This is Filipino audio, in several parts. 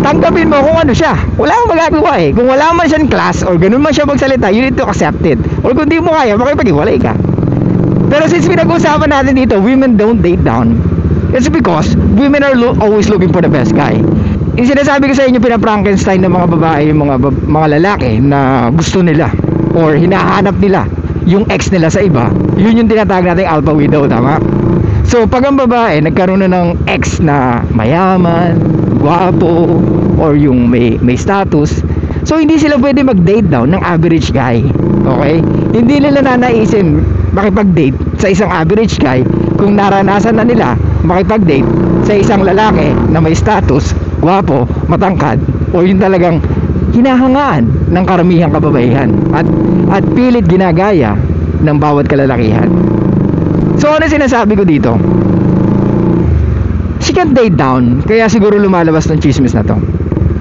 tanggapin mo kung ano siya. Wala kang magagawa eh. Kung wala man siyang class or ganun man siya magsalita, you need to accept it. Or kung di mo kaya, makipag-iwalay ka. Pero since pinag-usapan natin dito, women don't date down. It's because women are always looking for the best guy. Yung sinasabi ko sa inyo, pinaprankenstein ng mga babae, yung mga lalaki na gusto nila or hinahanap nila yung ex nila sa iba, yun yung tinatawag natin alpha widow, tama? So pag ang babae nagkaroon na ng ex na mayaman, guwapo, or yung may status, so hindi sila pwede mag-date down ng average guy. Okay? Hindi nila nanaisin makipag-date sa isang average guy kung naranasan na nila makipag-date sa isang lalaki na may status, guwapo, matangkad, o yung talagang hinahangaan ng karamihang kababaihan at pilit ginagaya ng bawat kalalakihan. So ano sinasabi ko dito? She can date down, kaya siguro lumalabas ng chismis na to.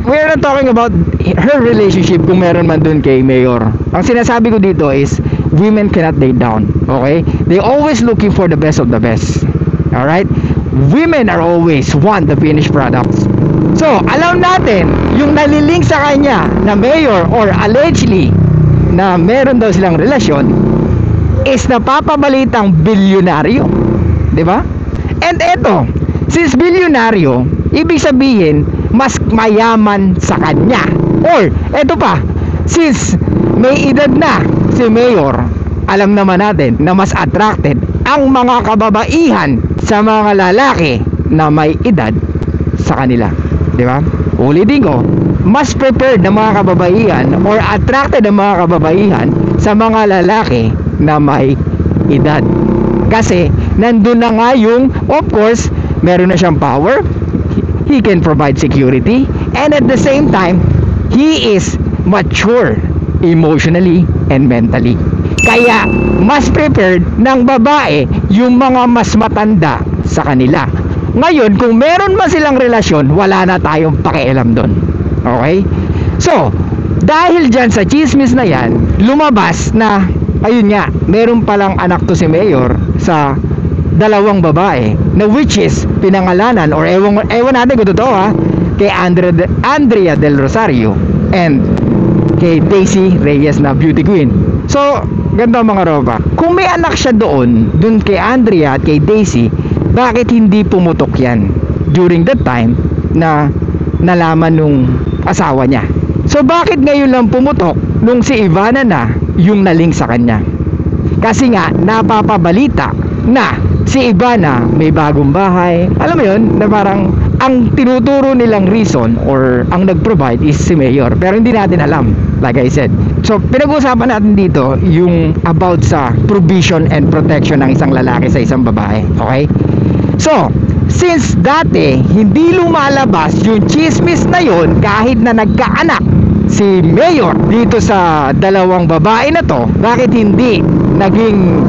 We're not talking about her relationship kung meron man dun kay Mayor. Ang sinasabi ko dito is women cannot date down, okay? They always looking for the best of the best. Alright? Women are always want the finished products. So, alam natin, yung nalilink sa kanya na mayor or allegedly na meron daw silang relasyon is napapabalitang bilyonaryo. Diba? And eto, since bilyonaryo, ibig sabihin, mas mayaman sa kanya. Or, eto pa, since may edad na si mayor, alam naman natin na mas attracted ang mga kababaihan sa mga lalaki na may edad sa kanila. Diba? Ulitin ko, mas prepared ng mga kababaihan or attracted ng mga kababaihan sa mga lalaki na may edad. Kasi nandun na nga yung, of course, meron na siyang power, he can provide security, and at the same time, he is mature emotionally and mentally. Kaya mas prepared ng babae yung mga mas matanda sa kanila. Ngayon, kung meron man silang relasyon, wala na tayong pakialam doon. Okay? So, dahil dyan sa chismis na yan, lumabas na, ayun nga, meron palang anak to si Mayor sa dalawang babae, na which is pinangalanan, or ewan natin kung totoo ha, kay Andrea Del Rosario and kay Daisy Reyes na beauty queen. So, ganda mga ropa. Kung may anak siya doon kay Andrea at kay Daisy, bakit hindi pumutok yan during that time na nalaman nung asawa niya? So bakit ngayon lang pumutok nung si Ivana na yung naling sa kanya? Kasi nga napapabalita na si Ivana may bagong bahay. Alam mo yun, na parang ang tinuturo nilang reason or ang nag-provide is si Mayor, pero hindi natin alam, like I said. So pinag-uusapan natin dito yung about sa provision and protection ng isang lalaki sa isang babae. Okay? So, since dati hindi lumalabas yung chismis na yon kahit na nagkaanak si Mayor dito sa dalawang babae na to, bakit hindi naging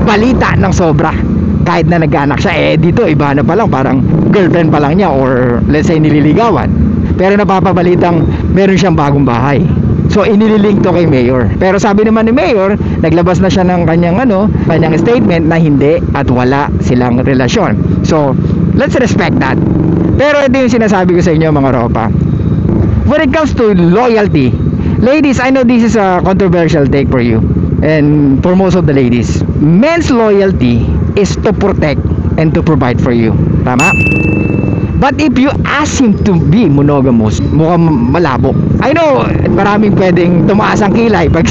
balita ng sobra kahit na nagkaanak siya? Dito iba na pa lang, parang girlfriend pa lang niya or let's say nililigawan, pero napapabalitang meron siyang bagong bahay. So inililink to kay Mayor. Pero sabi naman ni Mayor, naglabas na siya ng kanyang statement na hindi at wala silang relasyon. So let's respect that. Pero ito yung sinasabi ko sa inyo mga ropa. When it comes to loyalty, ladies, I know this is a controversial take for you and for most of the ladies. Men's loyalty is to protect and to provide for you. Tama? But if you ask him to be monogamous, mukhang malabo. I know, maraming pwedeng tumaas ang kilay pag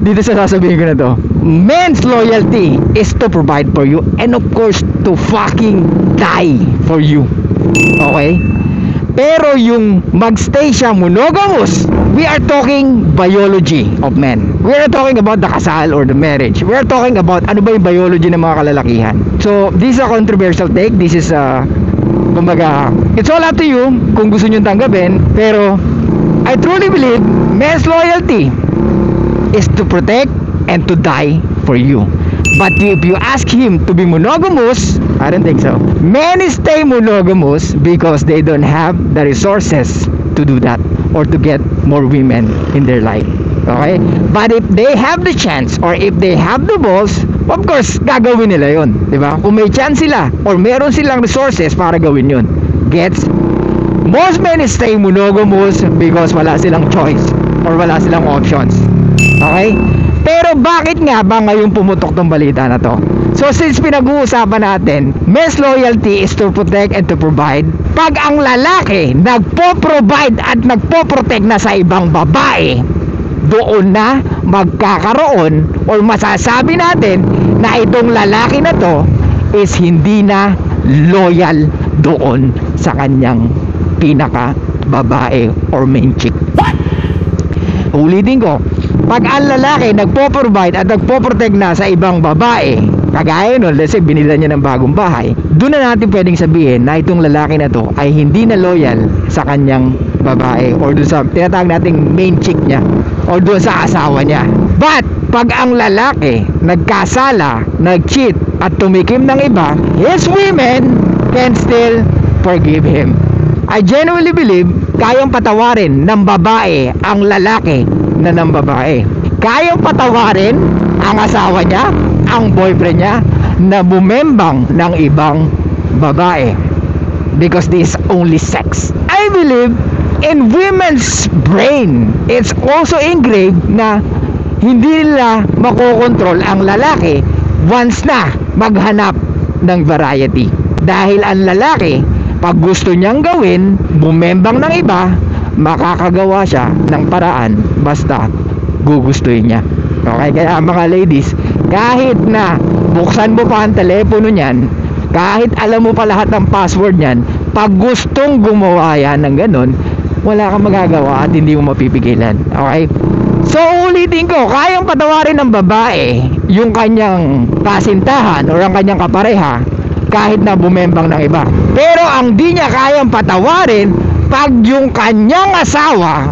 dito sa sasabihin ko na to. Men's loyalty is to provide for you and of course to fucking die for you. Okay? Pero yung magstay siya monogamous, we are talking biology of men. We are talking about the kasal or the marriage. We are talking about ano ba yung biology ng mga kalalakihan. So, this is a controversial take. This is kumbaga, it's all up to you kung gusto nyo tanggapin. Pero I truly believe men's loyalty is to protect and to die for you. But if you ask him to be monogamous, I don't think so. Men stay monogamous because they don't have the resources to do that or to get more women in their life. Okay? But if they have the chance or if they have the balls, of course, gagawin nila yun. Diba? Kung may chance sila or meron silang resources para gawin yun. Gets? Most men stay monogamous because wala silang choice or wala silang options. Okay? Pero bakit nga ba ngayon pumutok tong balita na to? So since pinag-uusapan natin, men's loyalty is to protect and to provide. Pag ang lalaki nagpo-provide at nagpo-protect na sa ibang babae, doon na magkakaroon or masasabi natin na itong lalaki na to is hindi na loyal doon sa kanyang pinaka babae or main chick. Ulitin ko, pag ang lalaki nagpo-provide at nagpo-protect na sa ibang babae, kagaya nun, let's say binila niya ng bagong bahay, doon na natin pwedeng sabihin na itong lalaki na to ay hindi na loyal sa kanyang babae or doon sa tinatawag nating main chick niya or doon sa asawa niya. But pag ang lalaki nagkasala, nag-cheat at tumikim ng iba, his women can still forgive him. I genuinely believe kayang patawarin ng babae ang lalaki na ng babae. Kayang patawarin ang asawa niya, ang boyfriend niya na bumembang ng ibang babae because this is only sex. I believe in women's brain, it's also engraved na hindi nila makokontrol ang lalaki once na maghanap ng variety. Dahil ang lalaki, pag gusto niyang gawin, bumembang ng iba, makakagawa siya ng paraan basta gugustuhin niya. Okay, kaya mga ladies, kahit na buksan mo pa ang telepono niyan, kahit alam mo pa lahat ng password niyan, pag gustong gumawa yan ng ganun, wala kang magagawa at hindi mo mapipigilan. Okay? So ulitin ko, kayang patawarin ng babae yung kanyang kasintahan o ang kanyang kapareha kahit na bumembang ng iba. Pero ang di niya kayang patawarin pag yung kanyang asawa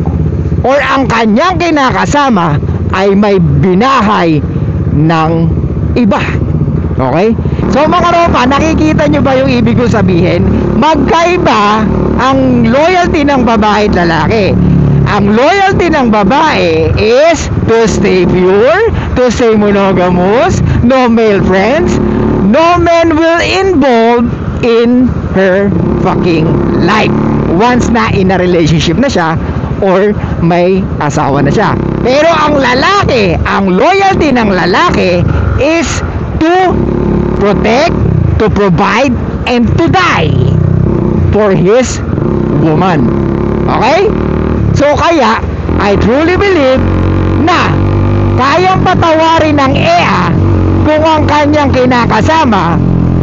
or ang kanyang kinakasama ay may binahay ng iba. Okay? So mga ropa, nakikita nyo ba yung ibig ko sabihin? Magkaiba ang loyalty ng babae at lalaki. Ang loyalty ng babae is to stay pure, to stay monogamous, no male friends, no man will involve in her fucking life once na in a relationship na siya or may asawa na siya. Pero ang lalaki, ang loyalty ng lalaki is to protect, to provide, and to die for his woman. Okay? So kaya, I truly believe na kayang patawarin ng EA kung ang kanyang kinakasama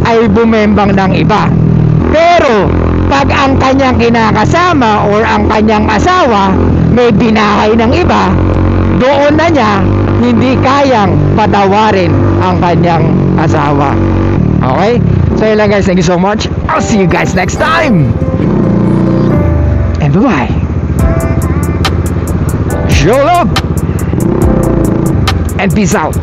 ay bumembang ng iba. Pero pag ang kanyang kinakasama or ang kanyang asawa may binahay ng iba, doon na niya hindi kayang patawarin ang kanyang asawa. Okay? So yun lang guys, thank you so much. I'll see you guys next time. And bye-bye. Show love and peace out.